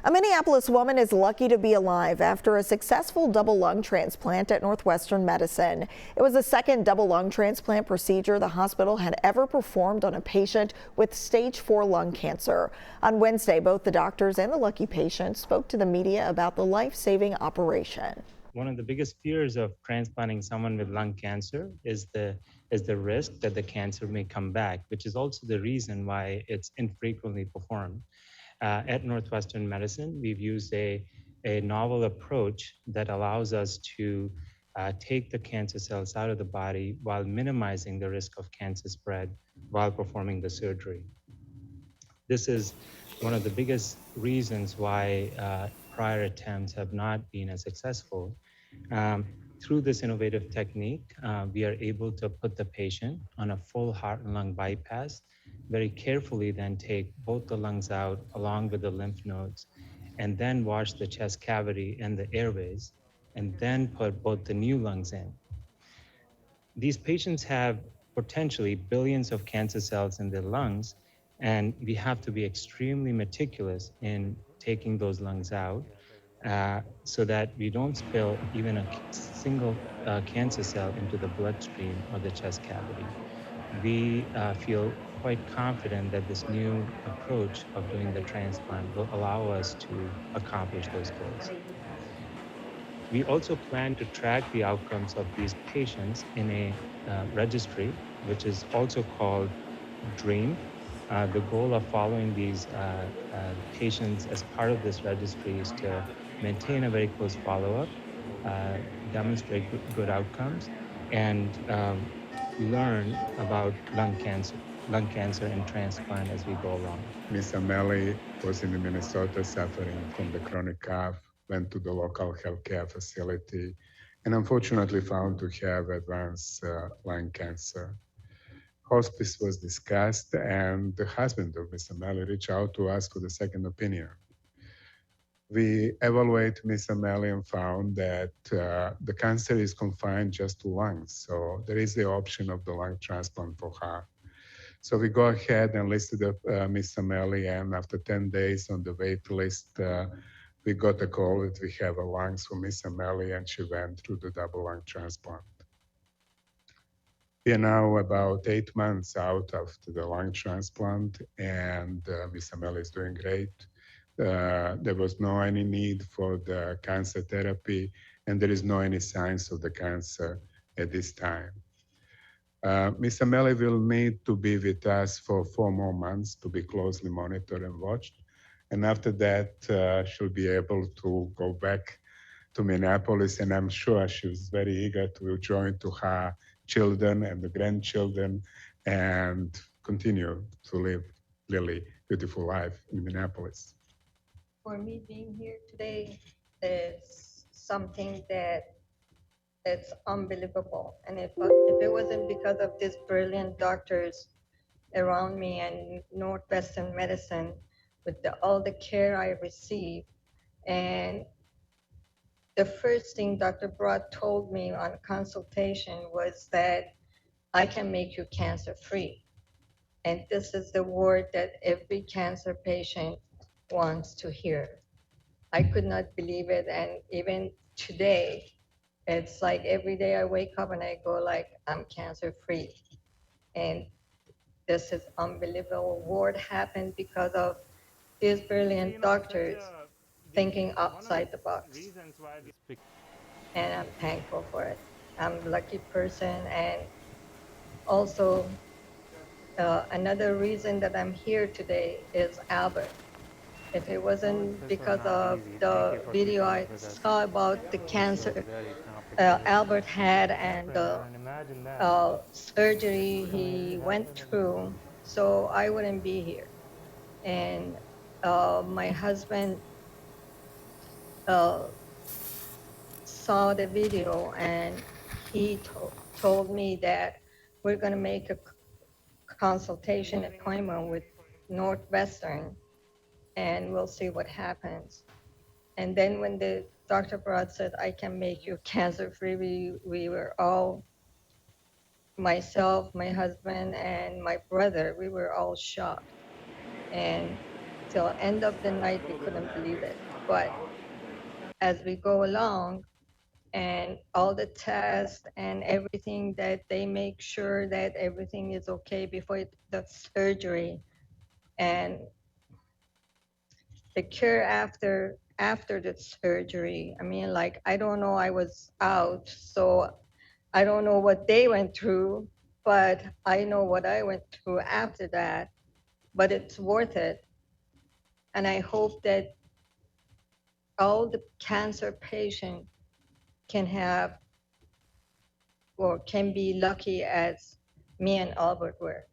A Minneapolis woman is lucky to be alive after a successful double lung transplant at Northwestern Medicine. It was the second double lung transplant procedure the hospital had ever performed on a patient with stage 4 lung cancer. On Wednesday, both the doctors and the lucky patient spoke to the media about the life-saving operation. One of the biggest fears of transplanting someone with lung cancer is the risk that the cancer may come back, which is also the reason why it's infrequently performed. At Northwestern Medicine, we've used a novel approach that allows us to take the cancer cells out of the body while minimizing the risk of cancer spread while performing the surgery. This is one of the biggest reasons why prior attempts have not been as successful. Through this innovative technique, we are able to put the patient on a full heart and lung bypass, very carefully then take both the lungs out along with the lymph nodes, and then wash the chest cavity and the airways, and then put both the new lungs in. These patients have potentially billions of cancer cells in their lungs, and we have to be extremely meticulous in taking those lungs out so that we don't spill even a single cancer cell into the bloodstream or the chest cavity. We feel quite confident that this new approach of doing the transplant will allow us to accomplish those goals. We also plan to track the outcomes of these patients in a registry, which is also called DREAM. The goal of following these patients as part of this registry is to maintain a very close follow-up, demonstrate good outcomes, and learn about lung cancer and transplant as we go along. Miss Amelie was in Minnesota suffering from the chronic cough, went to the local healthcare facility, and unfortunately found to have advanced lung cancer. Hospice was discussed, and the husband of Miss Amelie reached out to us for the second opinion. We evaluated Miss Amelie and found that the cancer is confined just to lungs, so there is the option of the lung transplant for her. So we go ahead and listed Miss Amelie, and after 10 days on the wait list, we got a call that we have a lungs for Miss Amelie, and she went through the double lung transplant. We are now about 8 months out of the lung transplant, and Miss Amelie is doing great. There was no any need for the cancer therapy, and there is no any signs of the cancer at this time. Miss Amelie will need to be with us for 4 more months to be closely monitored and watched. And after that, she'll be able to go back to Minneapolis, and I'm sure she's very eager to join to her children and the grandchildren and continue to live really beautiful life in Minneapolis. For me, being here today is something that's unbelievable. And if it wasn't because of these brilliant doctors around me and Northwestern Medicine, with all the care I received, and the first thing Dr. Broad told me on consultation was that I can make you cancer-free. And this is the word that every cancer patient wants to hear. I could not believe it, and even today, it's like every day I wake up and I go like, I'm cancer-free. And this is unbelievable. What happened because of these brilliant doctors thinking outside the box. And I'm thankful for it. I'm a lucky person, and also another reason that I'm here today is Albert. If it wasn't because of the video I saw about the cancer Albert had and the surgery he went through, so I wouldn't be here. And my husband saw the video, and he told me that we're going to make a consultation appointment with Northwestern, and we'll see what happens. And then when the Dr. Broad said, I can make you cancer-free, we were all, myself, my husband, and my brother, we were all shocked. And till end of the night, we couldn't believe it. But as we go along, and all the tests and everything that they make sure that everything is okay before the surgery, and the care after the surgery. I mean, like, I don't know, I was out, so I don't know what they went through, but I know what I went through after that. But it's worth it, and I hope that all the cancer patients can have or can be lucky as me and Albert were.